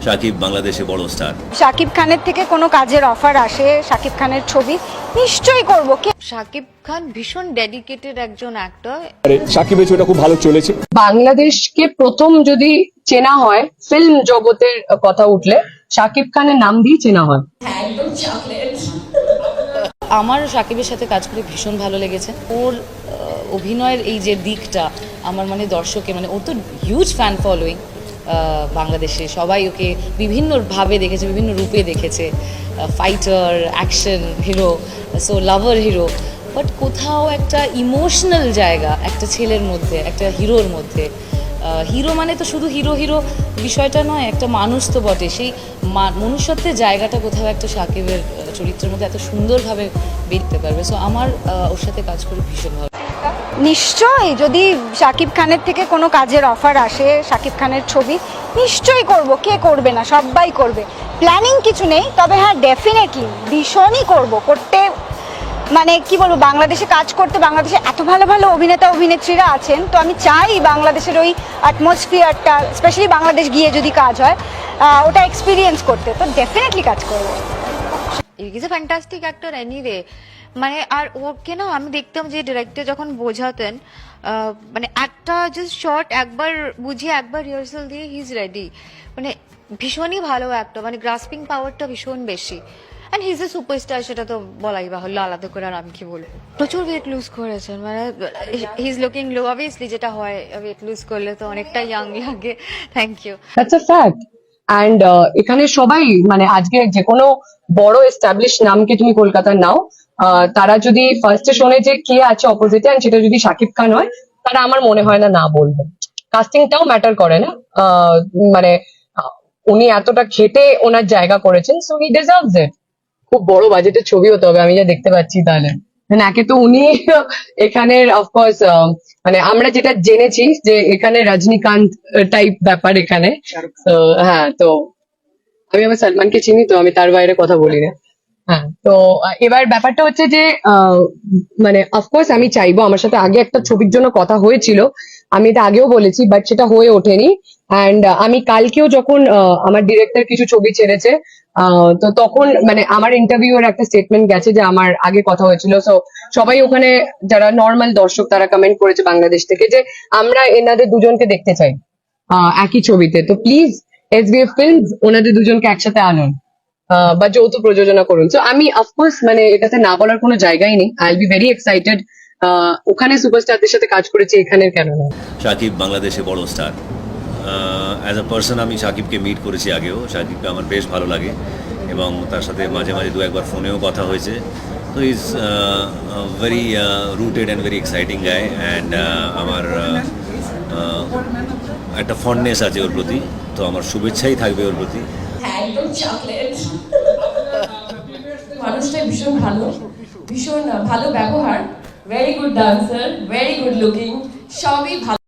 শাকিব বাংলাদেশে বড় স্টার। শাকিব খানের থেকে কোনো কাজের অফার আসে, শাকিব খানের ছবি নিশ্চয়ই করব। শাকিব খান ভীষণ ডেডিকেটেড একজন অ্যাক্টর। শাকিবের ছবিটা খুব ভালো চলেছে। বাংলাদেশকে প্রথম যদি চেনা হয় ফিল্ম জগতের কথা উঠলে শাকিব খানের নাম দিয়ে চেনা হয়। আমার শাকিবের সাথে কাজ করে ভীষণ ভালো লেগেছে। ওর অভিনয়ের এই যে দিকটা আমার দর্শকের ওর তো হিউজ ফ্যান ফলোয়িং বাংলাদেশে, সবাই ওকে বিভিন্নভাবে দেখেছে, বিভিন্ন রূপে দেখেছে, fighter, action hero, so lover hero. But কোথাও একটা ইমোশনাল জায়গা একটা ছেলের মধ্যে, একটা হিরোর মধ্যে। হিরো মানে তো শুধু হিরো হিরো বিষয়টা নয়, একটা মানুষ তো বটে। সেই মনুষ্যত্বের জায়গাটা কোথাও একটা শাকিবের চরিত্রের মধ্যে এত সুন্দরভাবে বেরতে পারবে। সো আমার ওর সাথে কাজ করে ভীষণ ভালো। নিশ্চয়ই, যদি শাকিব খানের থেকে কোনো কাজের অফার আসে, শাকিব খানের ছবি নিশ্চয়ই করব। কে করবে না, সবাই করবে। প্ল্যানিং কিছু নেই, তবে হ্যাঁ ডেফিনেটলি ভীষণই করব। করতে কি বলবো, বাংলাদেশে কাজ করতে, বাংলাদেশে এত ভালো ভালো অভিনেতা অভিনেত্রীরা আছেন, তো আমি চাই বাংলাদেশের ওই অ্যাটমসফিয়ারটা, স্পেশালি বাংলাদেশ গিয়ে যদি কাজ হয় ওটা এক্সপিরিয়েন্স করতে, তো ডেফিনেটলি কাজ করবো। Is a fantastic actor anyway. আর ওকে না আমি দেখতাম যে ডিরেক্টর যখন বোঝাতেন একটা জাস্ট শর্ট একবার বুঝিয়ে একবার রিহার্সাল দিয়ে হি ইজ রেডি। ভীষণই ভালো অ্যাক্টর, গ্রাস্পিং পাওয়ারটা ভীষণ বেশি। And he is a superstar, সেটা তো বলাই বাহুল্য, আলাদা করে আর আমি কি বলবো। প্রচুর ওয়েট লুজ করেছেন, he is looking low, obviously যেটা হয় ওয়েট লুজ করলে তো অনেকটা ইয়াং লাগে। Thank you. That's a fact. And এখানে সবাই আজকে যে কোনো বড় এস্টাবলিশ নামকে তুমি কলকাতার নাও, তারা যদি ফার্স্টে শোনে যে কে আছে অপোজিটে, আর সেটা যদি শাকিব খান হয়, তারা আমার মনে হয় না বলবে। কাস্টিংটাও ম্যাটার করে না। উনি এতটা খেটে ওনার জায়গা করেছেন, সো হি ডিজার্ভস ইট। খুব বড় বাজেটের ছবি হতে হবে, আমি যা দেখতে পাচ্ছি। তাহলে একে তো উনি এখানের অফকোর্স আমরা যেটা জেনেছি যে এখানে রজনীকান্ত টাইপ ব্যাপার এখানে। তো হ্যাঁ, তো আমি আমার সলমানকে চিনি, তো আমি তার বাইরে কথা বলি না। হ্যাঁ, তো এবার ব্যাপারটা হচ্ছে যে অফকোর্স আমি চাইবো, আমার সাথে আগে একটা ছবির জন্য কথা হয়েছিল, আমি এটা আগেও বলেছি, বাট সেটা হয়ে ওঠেনি। অ্যান্ড আমি কালকেও যখন আমার ডিরেক্টর কিছু ছবি ছেড়েছে, তো তখন আমার ইন্টারভিউ এর একটা স্টেটমেন্ট গেছে যে আমার আগে কথা হয়েছিল। সো সবাই ওখানে যারা নর্মাল দর্শক তারা কমেন্ট করেছে বাংলাদেশ থেকে যে আমরা এনাদের দুজনকে দেখতে চাই একই ছবিতে। তো প্লিজ SBF ফিল্মস ওনাদের দুজনকে একসাথে আনুন বা যৌথ প্রযোজনা করুন। তো আমি অফকোর্স এটাতে না বলার কোনো জায়গাই নেই। I will be very excited. ওখানে সুপারস্টারদের সাথে কাজ করেছি, এখানে কেন না। শাকিব বাংলাদেশে বড় স্টার। অ্যাজ আ পার্সন আমি শাকিবকে মিট করেছি আগেও। শাকিবকে আমার বেশ ভালো লাগে এবং তার সাথে মাঝে মাঝে দু একবার ফোনেও কথা হয়েছে। তো is very rooted and very exciting guy. And আমার একটা ফন্ডনেস আছে ওর প্রতি, তো আমার শুভেচ্ছাই থাকবে ওর প্রতি। একদম চকলেট। মানুষটা ভীষণ ভালো, ভীষণ ভালো ব্যবহার, very good dancer, very good looking, সবই ভালো।